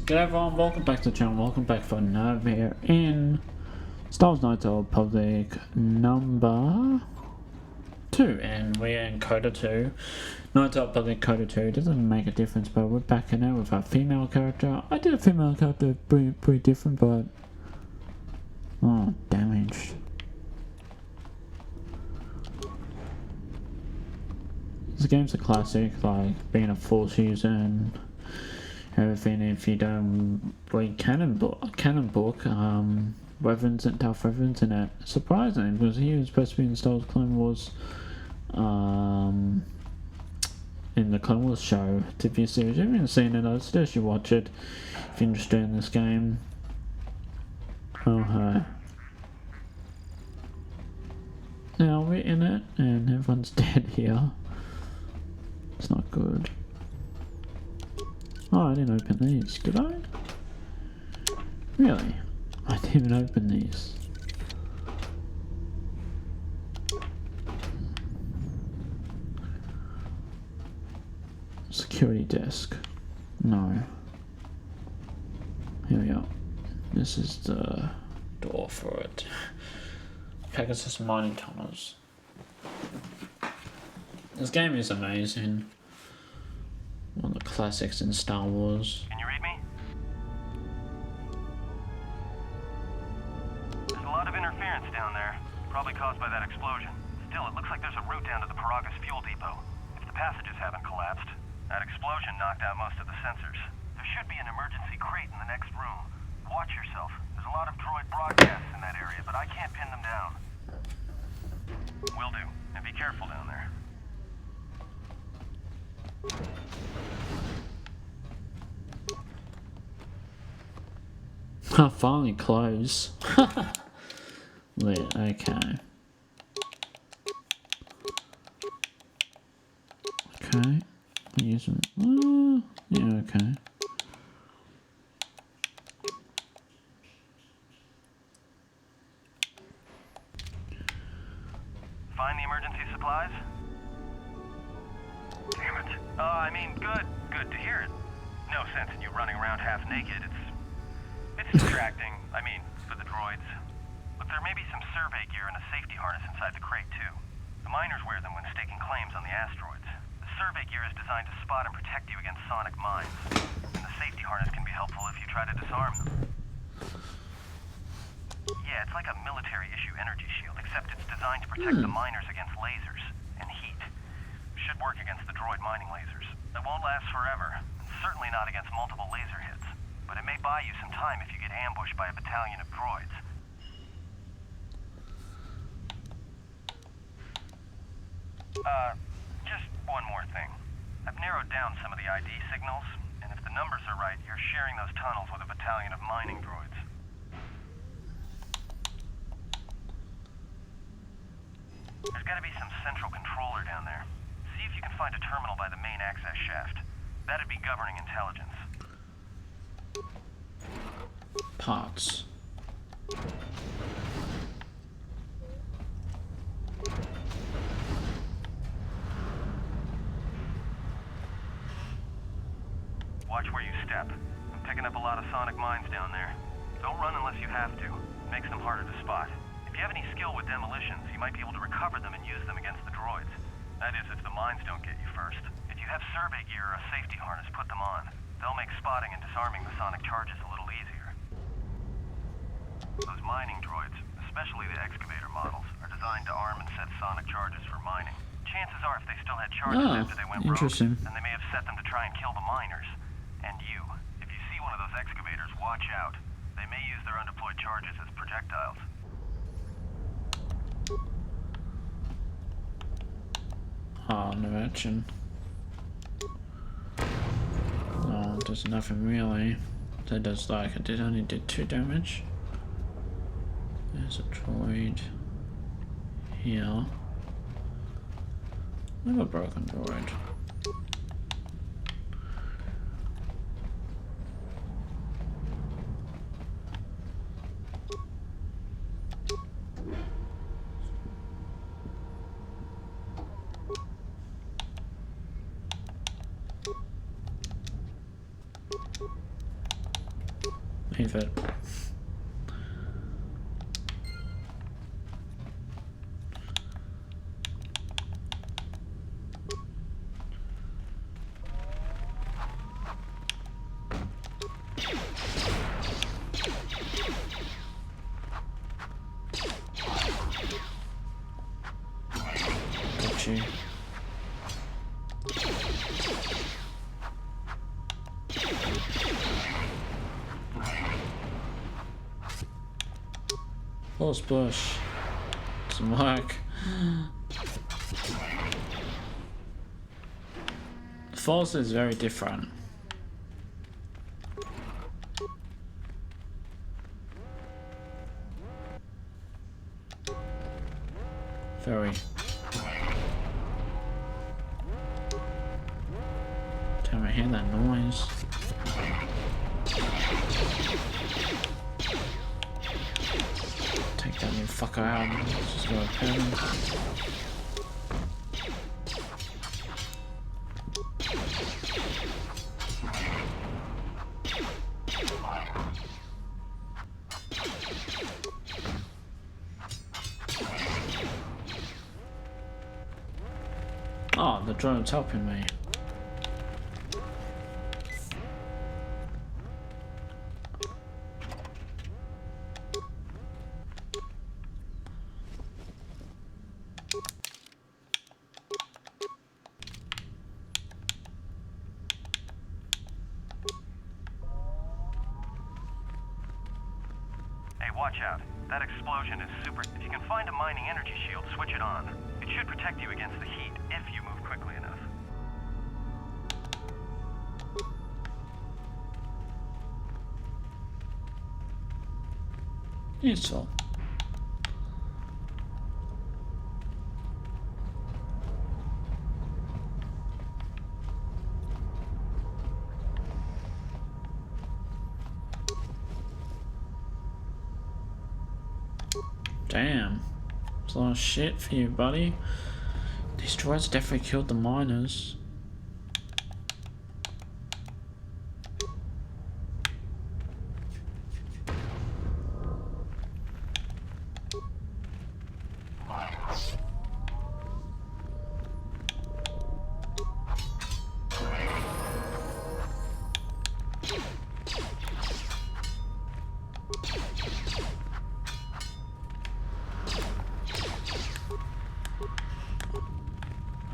Good everyone, welcome back to the channel, welcome back for another video in Star Wars Knights of the Old Republic number 2, and we're in Kotor 2. Knights of the Old Republic Kotor 2, doesn't make a difference, but we're back in it with our female character. I did a female character pretty different, but oh, damaged. This game's a classic, like being a full season. Everything. If you don't read canon book, Reverends and Darth Reverends in it. Surprising, because he was supposed to be in Star Wars Clone Wars, in the Clone Wars show TV series. If you haven't seen it, I suggest you watch it if you're interested in this game. Oh hi. Now we're in it, and everyone's dead here. It's not good. Oh, I didn't open these, did I? Really? I didn't even open these. Security desk. No. Here we are. This is the door for it. Pegasus mining tunnels. This game is amazing. One of the classics in Star Wars. Can you read me? There's a lot of interference down there, probably caused by that explosion. Still, it looks like there's a route down to the Paragus fuel depot. If the passages haven't collapsed, that explosion knocked out most of the sensors. There should be an emergency crate in the next room. Watch yourself. There's a lot of droid broadcasts in that area, but I can't pin them down. Will do. And be careful down there. Oh, finally close. Wait, okay. Okay. Use them. Yeah, okay. Find the emergency supplies? Damn it. Oh, I mean, good to hear it. No sense in you running around half naked. It's distracting, I mean, for the droids. But there may be some survey gear and a safety harness inside the crate, too. The miners wear them when staking claims on the asteroids. The survey gear is designed to spot and protect you against sonic mines. And the safety harness can be helpful if you try to disarm them. Yeah, it's like a military-issue energy shield, except it's designed to protect the miners against lasers and heat. Should work against the droid mining lasers. It won't last forever, and certainly not against multiple laser hits. But it may buy you some time if you get ambushed by a battalion of droids. Just one more thing. I've narrowed down some of the ID signals, and if the numbers are right, you're sharing those tunnels with a battalion of mining droids. There's gotta be some central controller down there. See if you can find a terminal by the main access shaft. That'd be governing intelligence. Parts. Watch where you step. I'm picking up a lot of sonic mines down there. Don't run unless you have to. It makes them harder to spot. If you have any skill with demolitions, you might be able to recover them and use them against the droids. That is, if the mines don't get you first. If you have survey gear or a safety harness, put them on. They'll make spotting and disarming the sonic charges a little easier. Those mining droids, especially the excavator models, are designed to arm and set sonic charges for mining. Chances are if they still had charges after they went rogue, then they may have set them to try and kill the miners. And you. If you see one of those excavators, watch out. They may use their undeployed charges as projectiles. Oh, no action. Oh, does nothing really. That does like it only did 2 damage. There's a droid here. I have a broken droid. pivot. Got you. Force push. Some work. Force is very different. Very. Damn, I hear that noise. Take that little fucker out. Let's just go repair him. Oh, the drone's helping me. Hey, watch out. That explosion is super... If you can find a mining energy shield, switch it on. It should protect you against the heat if you move quickly enough. Useful. Damn. It's a lot of shit for you, buddy. These droids definitely killed the miners.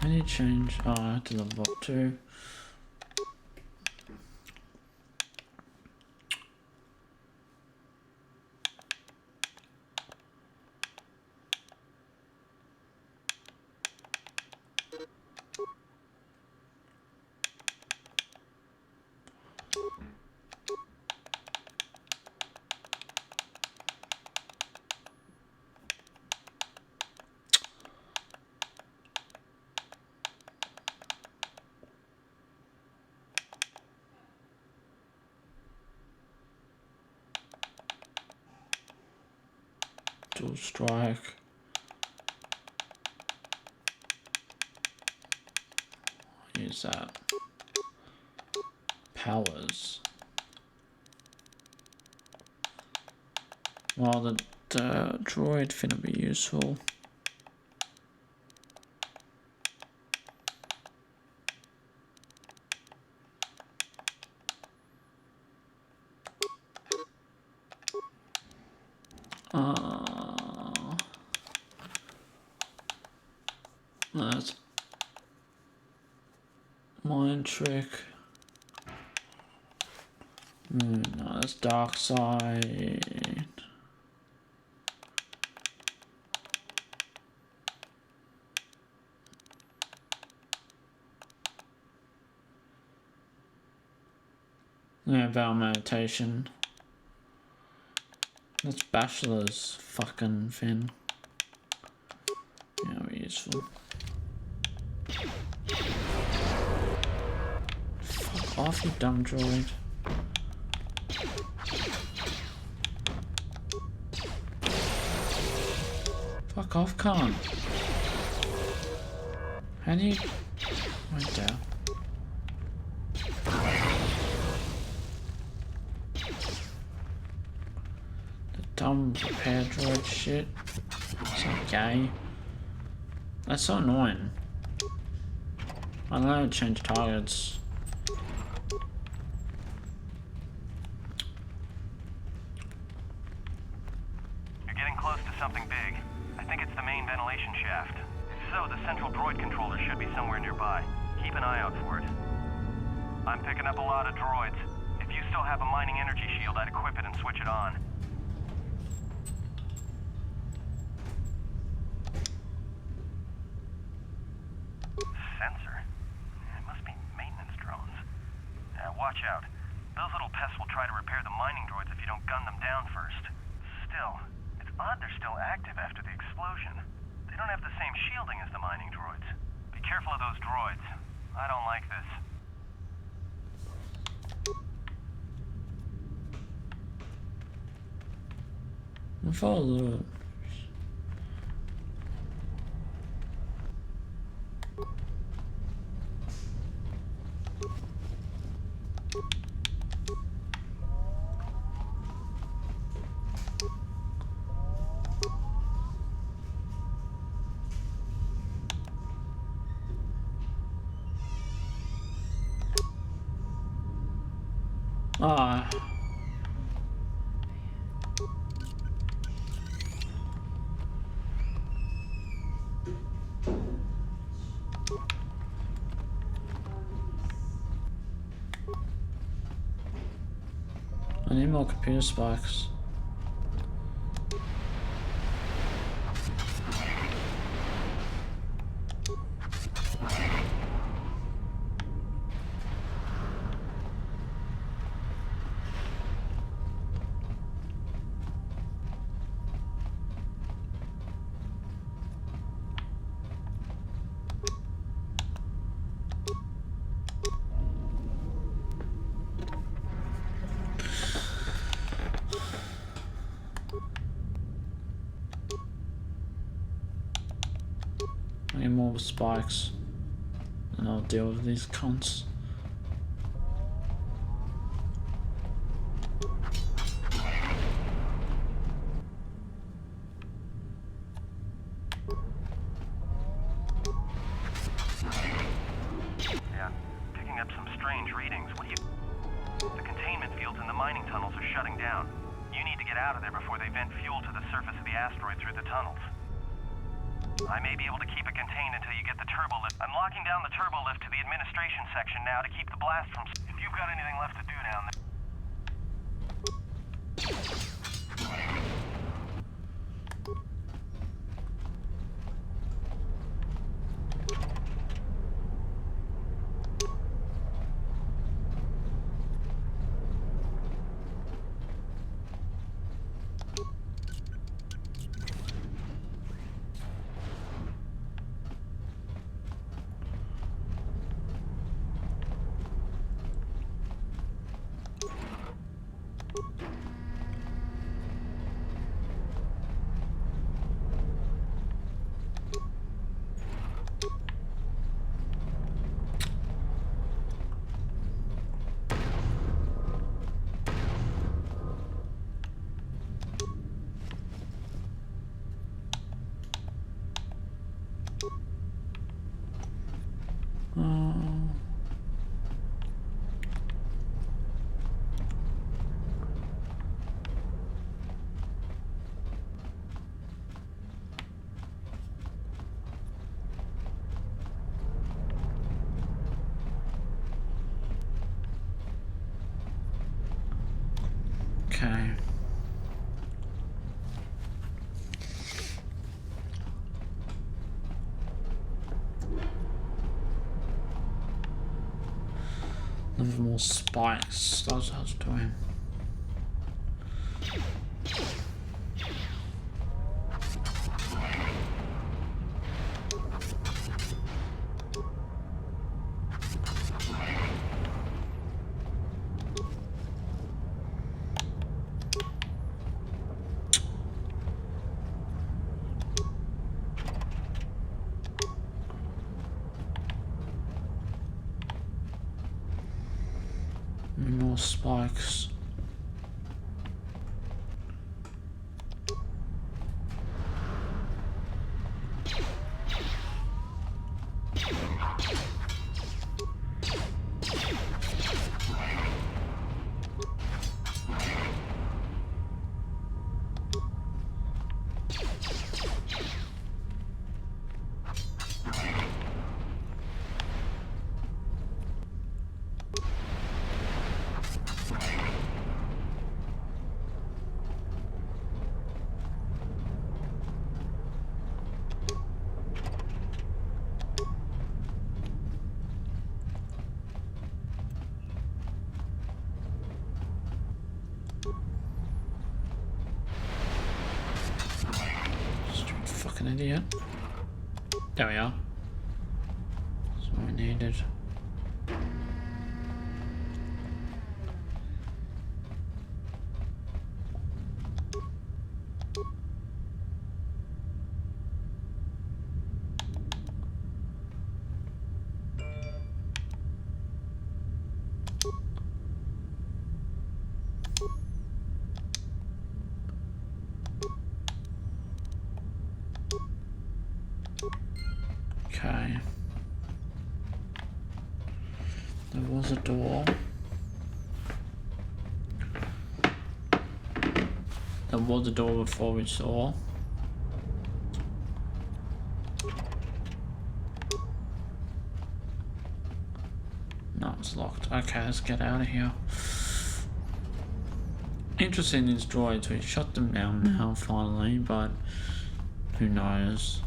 I need to change. Oh, I have to level up too. Dual strike. Use that. Powers. Well, the droid finna be useful. That's mind trick. No, that's dark side. Yeah, Val meditation. That's bachelor's fucking Finn. Yeah, we're useful. Fuck off, you dumb droid. Fuck off, Khan. How do you... Right down. come prepared droid shit. So gay. That's so annoying. I don't know, change targets. You're getting close to something big. I think it's the main ventilation shaft. If so, the central droid controller should be somewhere nearby. Keep an eye out for it. I'm picking up a lot of droids. If you still have a mining energy shield, I'd equip it and switch it on. Sensor? It must be maintenance drones. Watch out. Those little pests will try to repair the mining droids if you don't gun them down first. Still, it's odd they're still active after the explosion. They don't have the same shielding as the mining droids. Be careful of those droids. I don't like this. Follow. Ah. I need more computer spikes. I need more spikes, and I'll deal with these cunts. Yeah, picking up some strange readings. What do you... The containment fields in the mining tunnels are shutting down. You need to get out of there before they vent fuel to the surface of the asteroid through the tunnels. I may be able to keep it contained until you get the turbo lift. I'm locking down the turbo lift to the administration section now to keep the blast from... If you've got anything left to do down there... Okay. Level more spikes. That's what I was doing. More spikes. idiot. There we are. That's what we needed. Okay. There was a door. There was a door before we saw. No, it's locked. Okay, let's get out of here. Interesting, these droids. We shut them down now, finally, but who knows?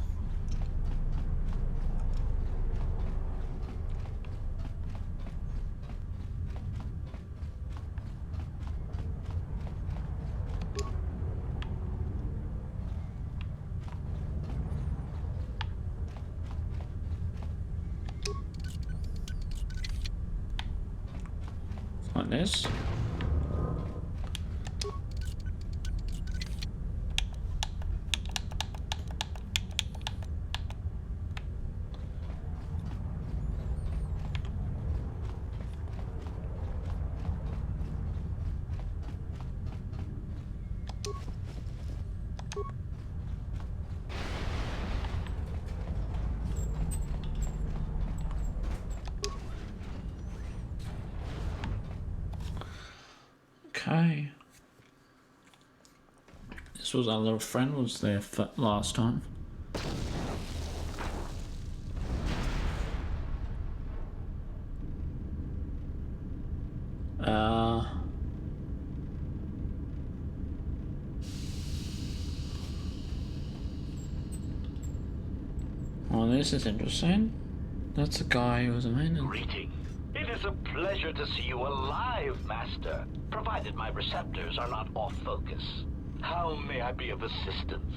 Like this. Okay. This was our little friend was there for last time. Well, this is interesting. That's the guy who was a man. Greetings. It is a pleasure to see you alive, Master, provided my receptors are not off focus. How may I be of assistance?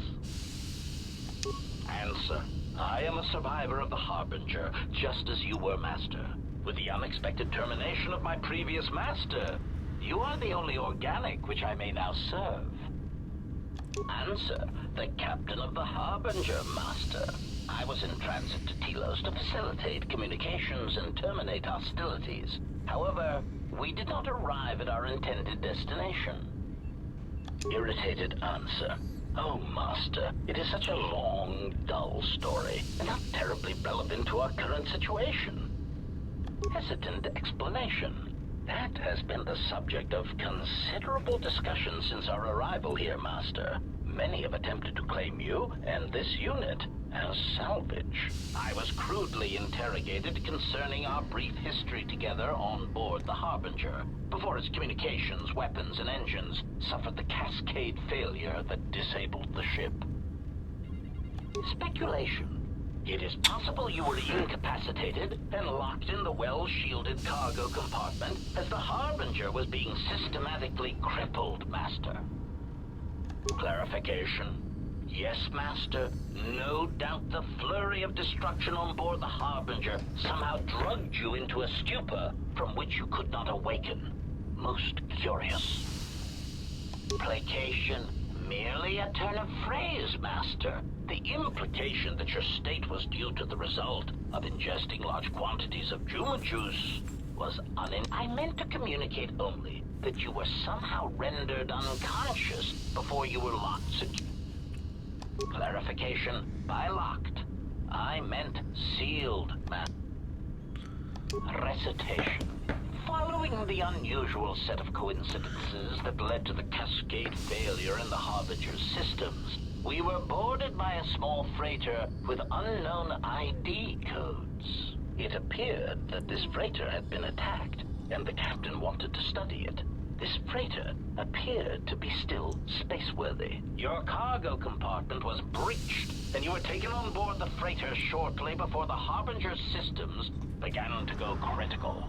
Answer. I am a survivor of the Harbinger, just as you were, Master. With the unexpected termination of my previous Master, you are the only organic which I may now serve. Answer. The Captain of the Harbinger, Master. I was in transit to Telos to facilitate communications and terminate hostilities. However, we did not arrive at our intended destination. Irritated answer. Oh, Master, it is such a long, dull story, and not terribly relevant to our current situation. Hesitant explanation. That has been the subject of considerable discussion since our arrival here, Master. Many have attempted to claim you and this unit as salvage. I was crudely interrogated concerning our brief history together on board the Harbinger, before its communications, weapons, and engines suffered the cascade failure that disabled the ship. Speculation. It is possible you were incapacitated and locked in the well-shielded cargo compartment as the Harbinger was being systematically crippled, Master. Clarification. Yes, Master. No doubt the flurry of destruction on board the Harbinger somehow drugged you into a stupor from which you could not awaken. Most curious. Placation. Merely a turn of phrase, Master. The implication that your state was due to the result of ingesting large quantities of Juma juice was I meant to communicate only that you were somehow rendered unconscious before you were locked secure. Clarification. By locked, I meant sealed, Master. Recitation. Following the unusual set of coincidences that led to the cascade failure in the Harbinger's systems, we were boarded by a small freighter with unknown ID codes. It appeared that this freighter had been attacked, and the captain wanted to study it. This freighter appeared to be still spaceworthy. Your cargo compartment was breached, and you were taken on board the freighter shortly before the Harbinger's systems began to go critical.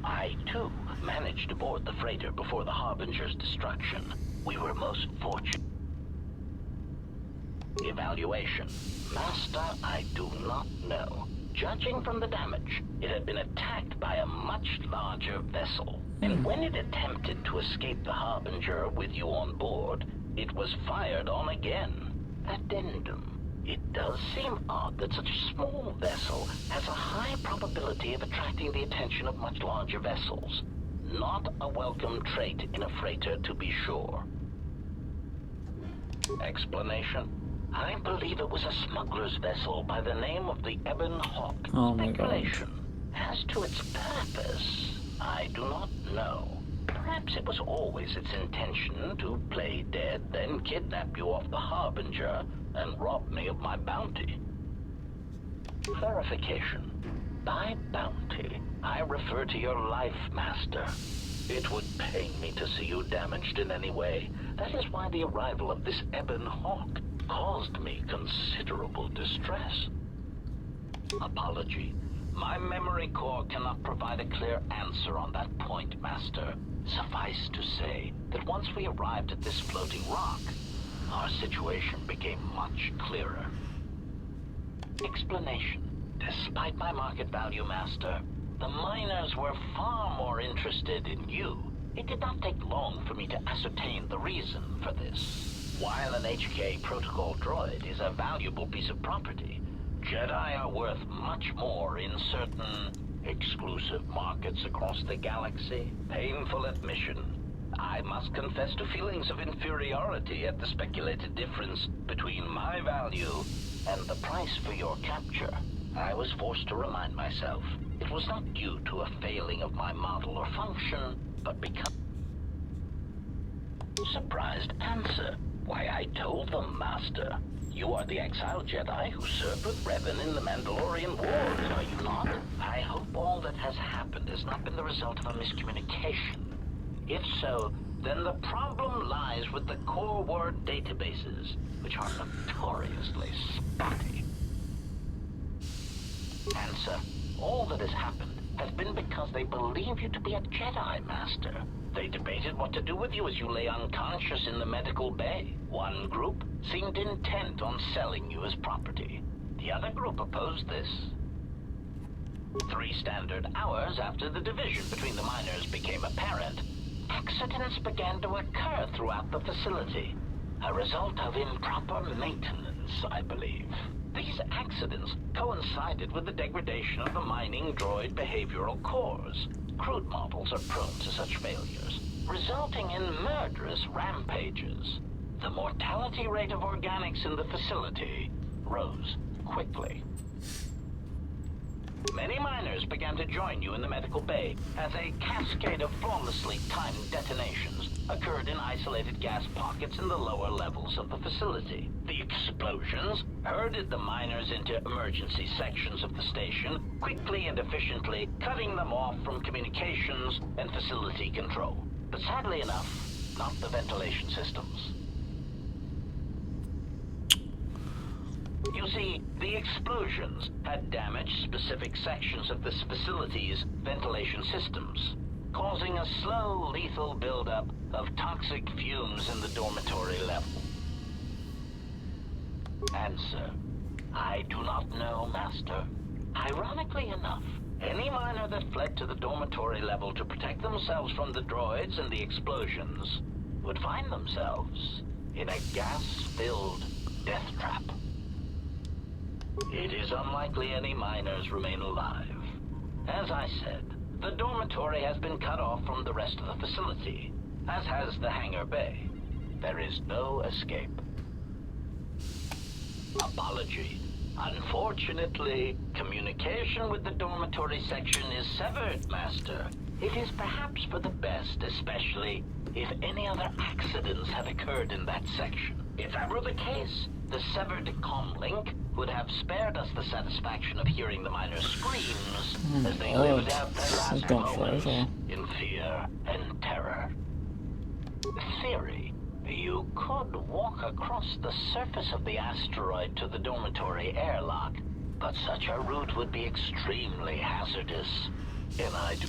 I, too, managed to board the freighter before the Harbinger's destruction. We were most fortunate. Evaluation. Master, I do not know. Judging from the damage, it had been attacked by a much larger vessel. And when it attempted to escape the Harbinger with you on board, it was fired on again. Addendum. It does seem odd that such a small vessel has a high probability of attracting the attention of much larger vessels. Not a welcome trait in a freighter, to be sure. Explanation? I believe it was a smuggler's vessel by the name of the Ebon Hawk. Oh my god. Speculation. As to its purpose, I do not know. Perhaps it was always its intention to play dead, then kidnap you off the Harbinger and rob me of my bounty. Clarification. By bounty, I refer to your life, Master. It would pain me to see you damaged in any way. That is why the arrival of this Ebon Hawk caused me considerable distress. Apology. My memory core cannot provide a clear answer on that point, Master. Suffice to say that once we arrived at this floating rock, our situation became much clearer. Explanation. Despite my market value, Master, the miners were far more interested in you. It did not take long for me to ascertain the reason for this. While an HK protocol droid is a valuable piece of property, Jedi are worth much more in certain exclusive markets across the galaxy. Painful admission. I must confess to feelings of inferiority at the speculated difference between my value and the price for your capture. I was forced to remind myself it was not due to a failing of my model or function, but because... Surprised answer. Why, I told them, Master. You are the exiled Jedi who served with Revan in the Mandalorian Wars, are you not? I hope all that has happened has not been the result of a miscommunication. If so, then the problem lies with the core word databases, which are notoriously spotty. Answer. All that has happened has been because they believe you to be a Jedi, Master. They debated what to do with you as you lay unconscious in the medical bay. One group seemed intent on selling you as property. The other group opposed this. 3 standard hours after the division between the miners became apparent, accidents began to occur throughout the facility. A result of improper maintenance, I believe. These accidents coincided with the degradation of the mining droid behavioral cores. Crude models are prone to such failures, resulting in murderous rampages. The mortality rate of organics in the facility rose quickly. Many miners began to join you in the medical bay as a cascade of flawlessly timed detonations occurred in isolated gas pockets in the lower levels of the facility. The explosions herded the miners into emergency sections of the station, quickly and efficiently cutting them off from communications and facility control. But sadly enough, not the ventilation systems. You see, the explosions had damaged specific sections of this facility's ventilation systems, causing a slow, lethal buildup of toxic fumes in the dormitory level. Answer. I do not know, Master. Ironically enough, any miner that fled to the dormitory level to protect themselves from the droids and the explosions would find themselves in a gas-filled death trap. It is unlikely any miners remain alive. As I said, the dormitory has been cut off from the rest of the facility, as has the hangar bay. There is no escape. Apology. Unfortunately, communication with the dormitory section is severed, Master. It is perhaps for the best, especially if any other accidents have occurred in that section. If that were the case, the severed comm link would have spared us the satisfaction of hearing the miners' screams as they lived out their last moments in fear and terror. Theory. You could walk across the surface of the asteroid to the dormitory airlock, but such a route would be extremely hazardous, and I do...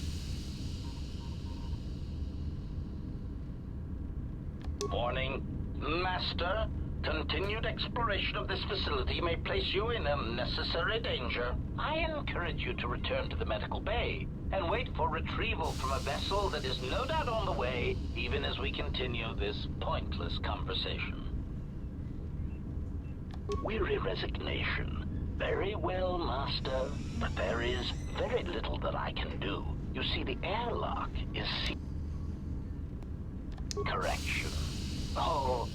Warning, Master, Continued exploration of this facility may place you in unnecessary danger. I encourage you to return to the medical bay and wait for retrieval from a vessel that is no doubt on the way, even as we continue this pointless conversation. Weary resignation. Very well, Master, but there is very little that I can do. You see, the airlock is correction. Oh,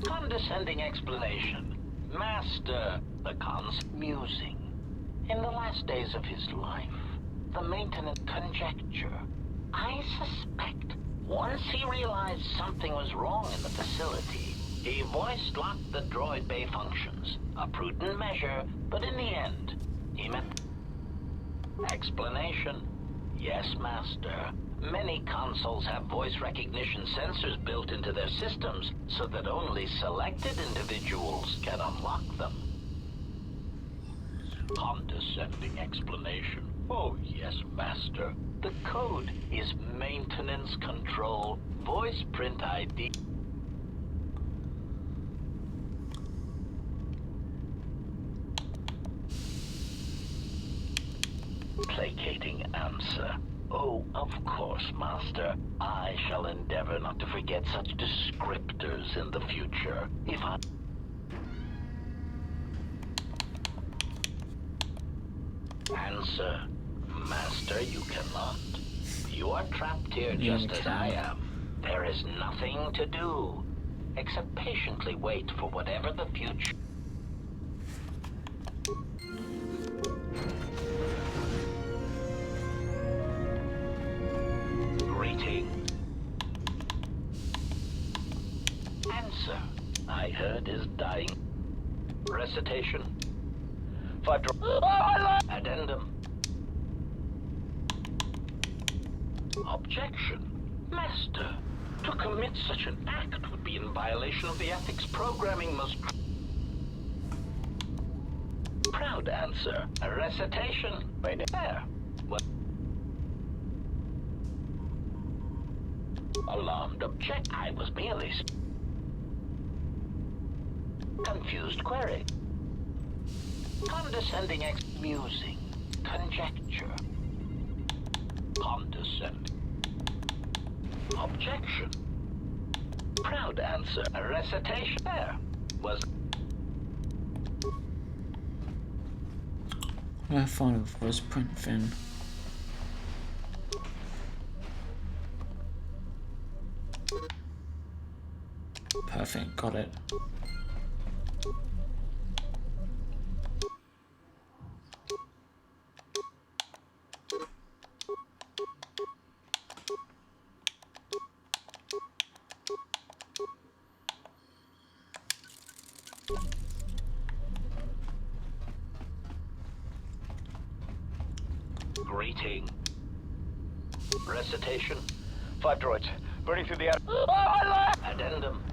condescending explanation. Master, the musing. In the last days of his life, the maintenance conjecture. I suspect once he realized something was wrong in the facility, he voice-locked the droid bay functions. A prudent measure, but in the end, he met... Explanation. Yes, Master. Many consoles have voice recognition sensors built into their systems so that only selected individuals can unlock them. Condescending explanation. Oh, yes, Master. The code is maintenance control, voice print ID. Placating answer. Oh, of course, Master. I shall endeavor not to forget such descriptors in the future. If I... Answer. Master, you cannot. You are trapped here just as I am. There is nothing to do, except patiently wait for whatever the future... Greeting. Answer. I heard is dying. Recitation. Addendum. Objection. Master, to commit such an act would be in violation of the ethics programming most... Proud answer. A recitation. Wait there. What? Alarmed object. I was merely... Confused query. Condescending musing. Conjecture. Condescending. Objection. Proud answer. A recitation. There was... I find a voice print fin. Perfect, got it. Greeting. Recitation. 5 droids. Burning through the... Addendum.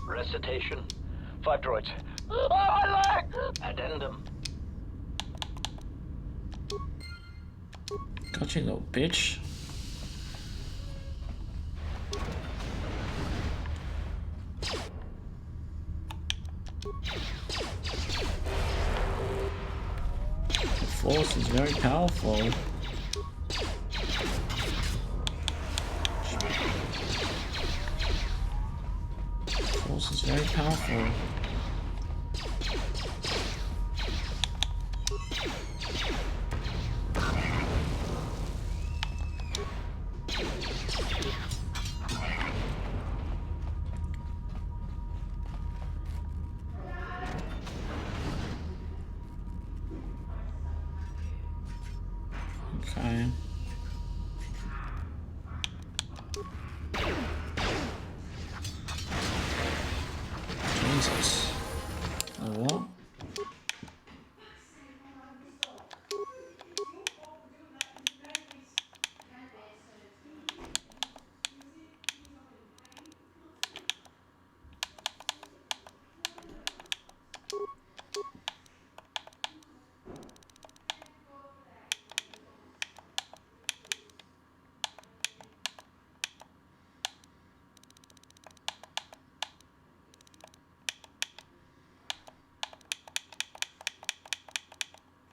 Recitation. 5 droids. Addendum. Got you, little bitch. The force is very powerful. The force is very powerful. Okay. Jesus. A what?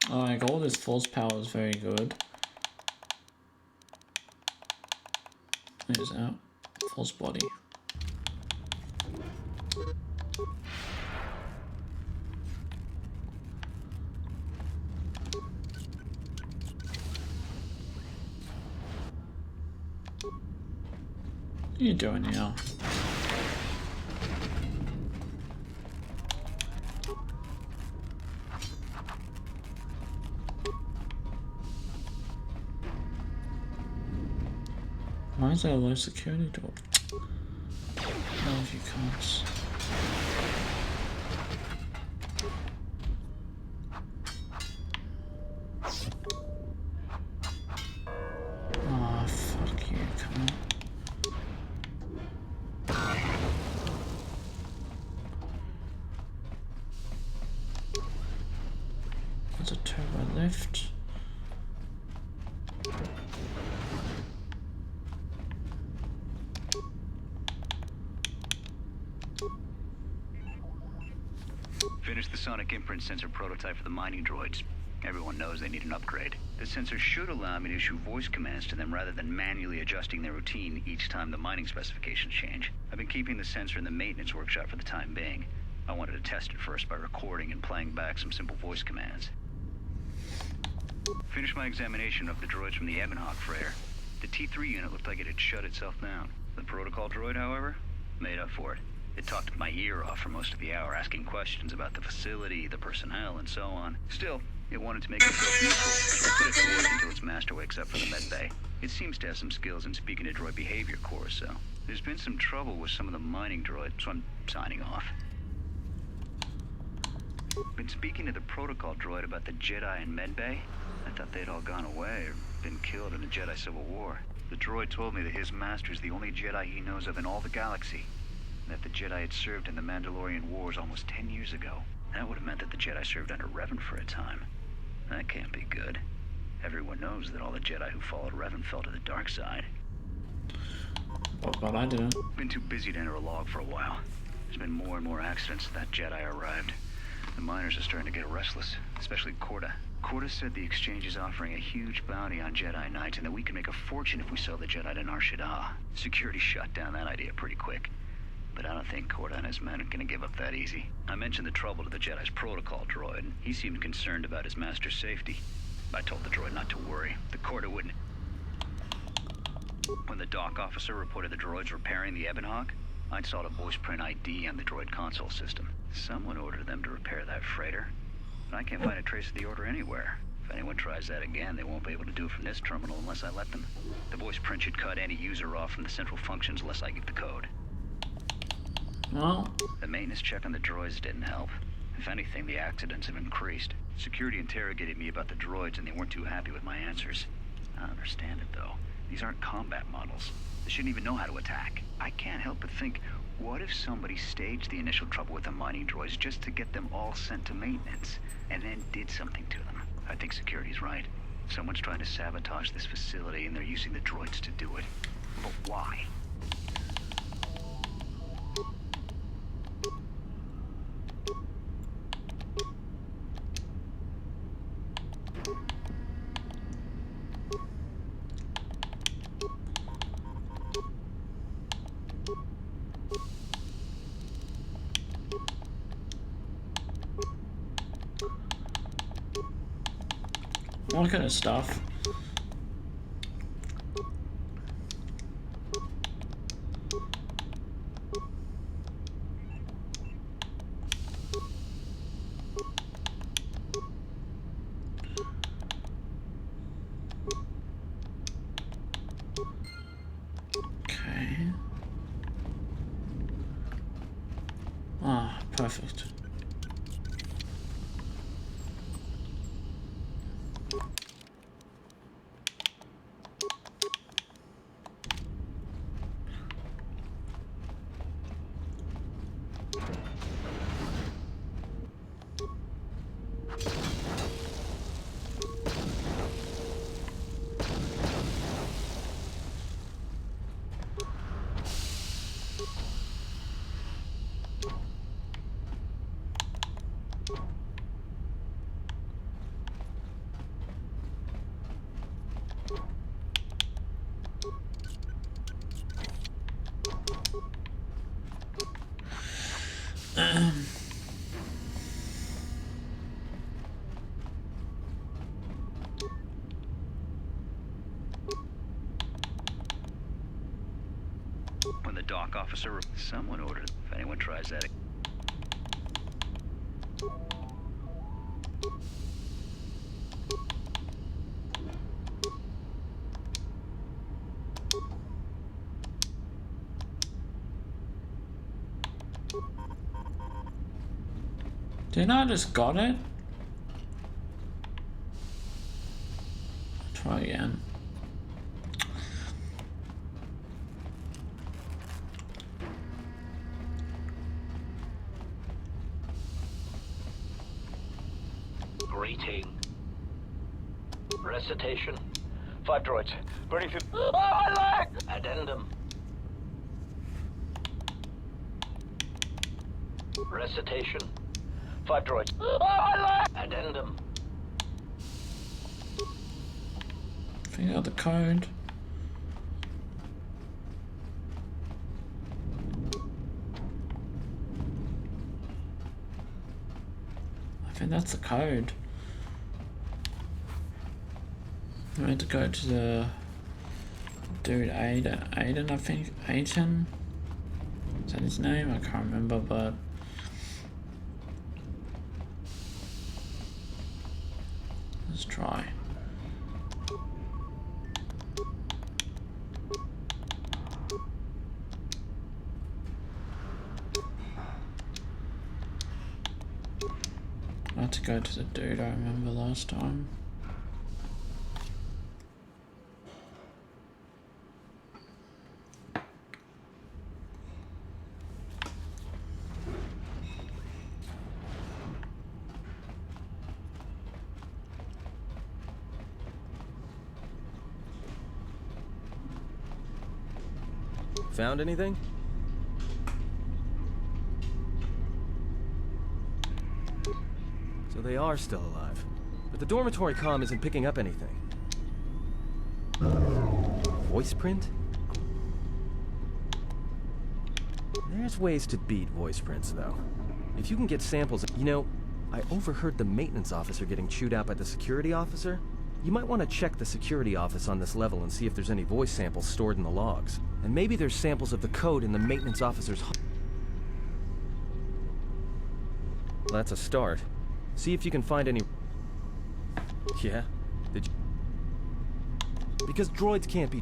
Like, all this force power is very good. Here's out. Force body. What are you doing now? Why is there a low security door? Oh, if you can't. Oh, fuck you, come on. There's a turbo lift. Finished the sonic imprint sensor prototype for the mining droids. Everyone knows they need an upgrade. The sensor should allow me to issue voice commands to them rather than manually adjusting their routine each time the mining specifications change. I've been keeping the sensor in the maintenance workshop for the time being. I wanted to test it first by recording and playing back some simple voice commands. Finished my examination of the droids from the Ebonhawk freighter. The T3 unit looked like it had shut itself down. The protocol droid, however, made up for it. It talked my ear off for most of the hour, asking questions about the facility, the personnel, and so on. Still, it wanted to make itself useful, so I put it to work until its master wakes up from the med bay. It seems to have some skills in speaking to droid behavior cores, so there's been some trouble with some of the mining droids, so I'm signing off. Been speaking to the protocol droid about the Jedi in med bay. I thought they'd all gone away or been killed in the Jedi Civil War. The droid told me that his master is the only Jedi he knows of in all the galaxy, and that the Jedi had served in the Mandalorian Wars almost 10 years ago. That would have meant that the Jedi served under Revan for a time. That can't be good. Everyone knows that all the Jedi who followed Revan fell to the dark side. But I didn't. Been too busy to enter a log for a while. There's been more and more accidents since that Jedi arrived. The miners are starting to get restless, especially Korta. Korta said the exchange is offering a huge bounty on Jedi Knights and that we can make a fortune if we sell the Jedi to Nar Shaddaa. Security shot down that idea pretty quick. But I don't think Korta and his men are gonna give up that easy. I mentioned the trouble to the Jedi's protocol droid, and he seemed concerned about his master's safety. I told the droid not to worry. The Korta wouldn't. When the dock officer reported the droids repairing the Ebonhawk, I installed a voice print ID on the droid console system. Someone ordered them to repair that freighter, but I can't find a trace of the order anywhere. If anyone tries that again, they won't be able to do it from this terminal unless I let them. The voice print should cut any user off from the central functions unless I get the code. Well, The maintenance check on the droids didn't help. If anything, the accidents have increased. Security interrogated me about the droids and they weren't too happy with my answers. I don't understand it though. These aren't combat models. They shouldn't even know how to attack. I can't help but think, what if somebody staged the initial trouble with the mining droids just to get them all sent to maintenance, and then did something to them? I think security's right. Someone's trying to sabotage this facility and they're using the droids to do it. But why? what kind of stuff? Okay. Ah, perfect. officer. Someone ordered it. If anyone tries that... Didn't I just got it? Try again. Greeting. Recitation. 5 droids. Burning through... Oh, my leg! Addendum. Recitation. 5 droids. Oh, my leg! Addendum. Figure out the code. I think that's the code. I had to go to the dude Aiden, I think. Aiden? Is that his name? I can't remember, but let's try. I had to go to the dude I remember last time. Found anything? So they are still alive. But the dormitory comm isn't picking up anything. Voice print? There's ways to beat voice prints, though. If you can get samples... You know, I overheard the maintenance officer getting chewed out by the security officer. You might want to check the security office on this level and see if there's any voice samples stored in the logs. And maybe there's samples of the code in the maintenance officer's... Well, that's a start. See if you can find any... Yeah? Did you... Because droids can't be...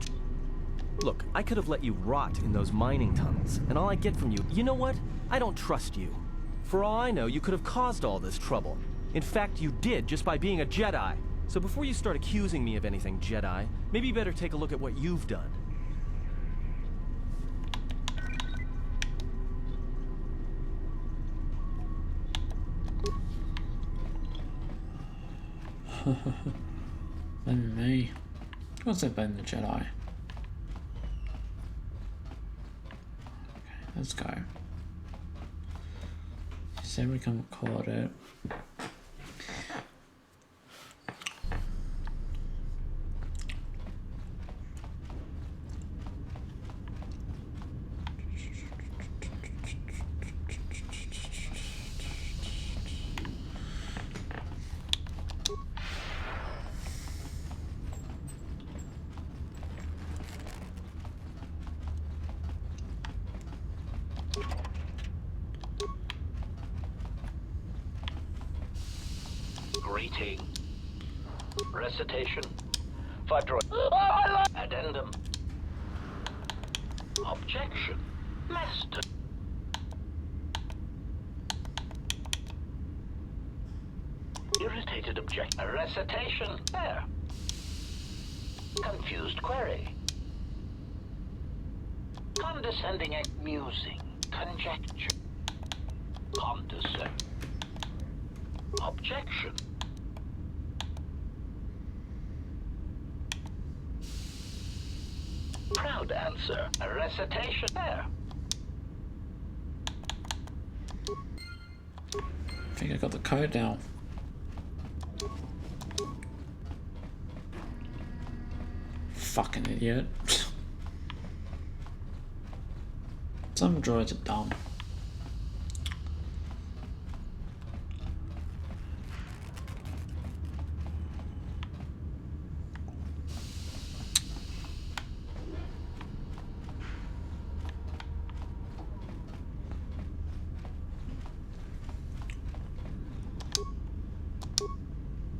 Look, I could have let you rot in those mining tunnels, and all I get from you... You know what? I don't trust you. For all I know, you could have caused all this trouble. In fact, you did, just by being a Jedi. So before you start accusing me of anything, Jedi, maybe you better take a look at what you've done. Blame me. What's that blame the Jedi? Okay, let's go. You said we can record it. Greeting. Recitation. 5 droids. Addendum. Objection. Master. Irritated object. A recitation. There. Confused query. Condescending musing. Conjecture. Condescend. Objection. Proud answer. A recitation. There. I think I got the code now. Fucking idiot. Some droids are dumb.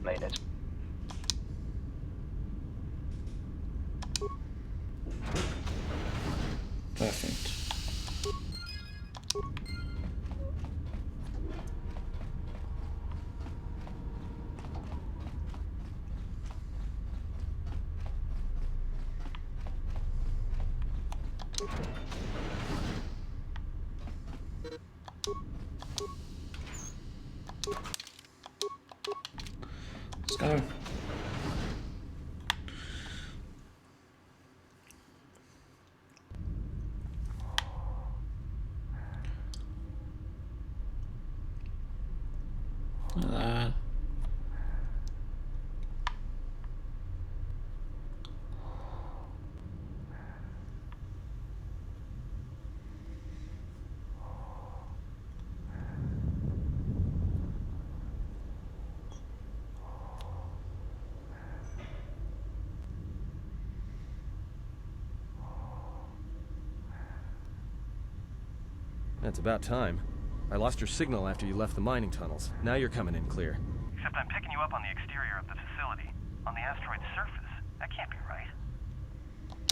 maintenance. Perfect. Let's go. Look at that. That's about time. I lost your signal after you left the mining tunnels. Now you're coming in clear. Except I'm picking you up on the exterior of the facility, on the asteroid's surface. That can't be right.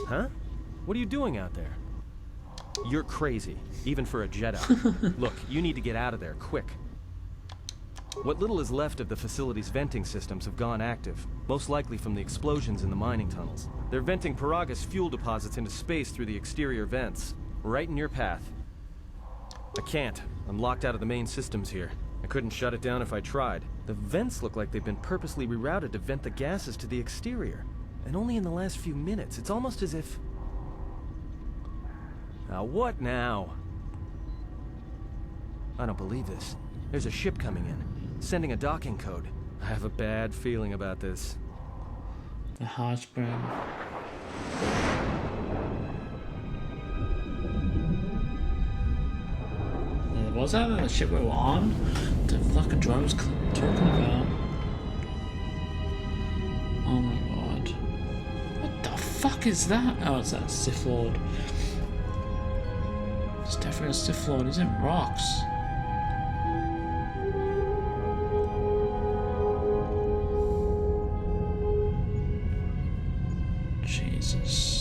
Huh? What are you doing out there? You're crazy, even for a Jedi. Look, you need to get out of there, quick. What little is left of the facility's venting systems have gone active, most likely from the explosions in the mining tunnels. They're venting Paraga's fuel deposits into space through the exterior vents, right in your path. I can't. I'm locked out of the main systems here. I couldn't shut it down if I tried. The vents look like they've been purposely rerouted to vent the gases to the exterior. And only in the last few minutes. It's almost as if... Now what now? I don't believe this. There's a ship coming in, sending a docking code. I have a bad feeling about this. The heartburn. Was that the ship we were on? The fucking droid was talking about. Oh my god. What the fuck is that? Oh, it's that Sith Lord. It's definitely a Sith Lord. He's in rocks. Jesus.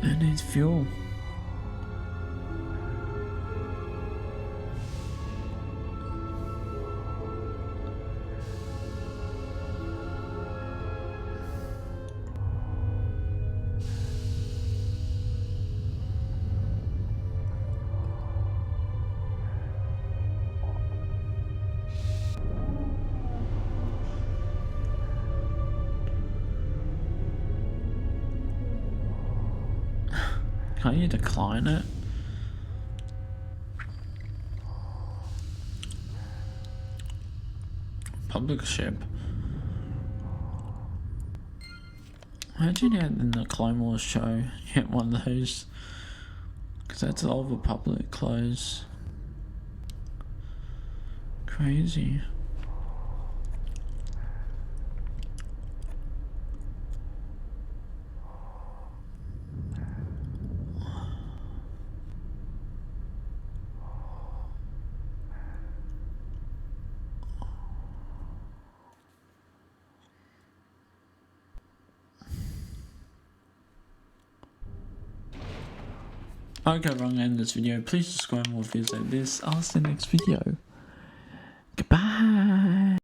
It needs fuel. Can't you decline it? Public ship. Imagine you in the Clone Wars show, you get one of those. Because that's all the public clothes. Crazy. Okay, wrong end this video. Please subscribe for more videos like this. I'll see you next video. Goodbye.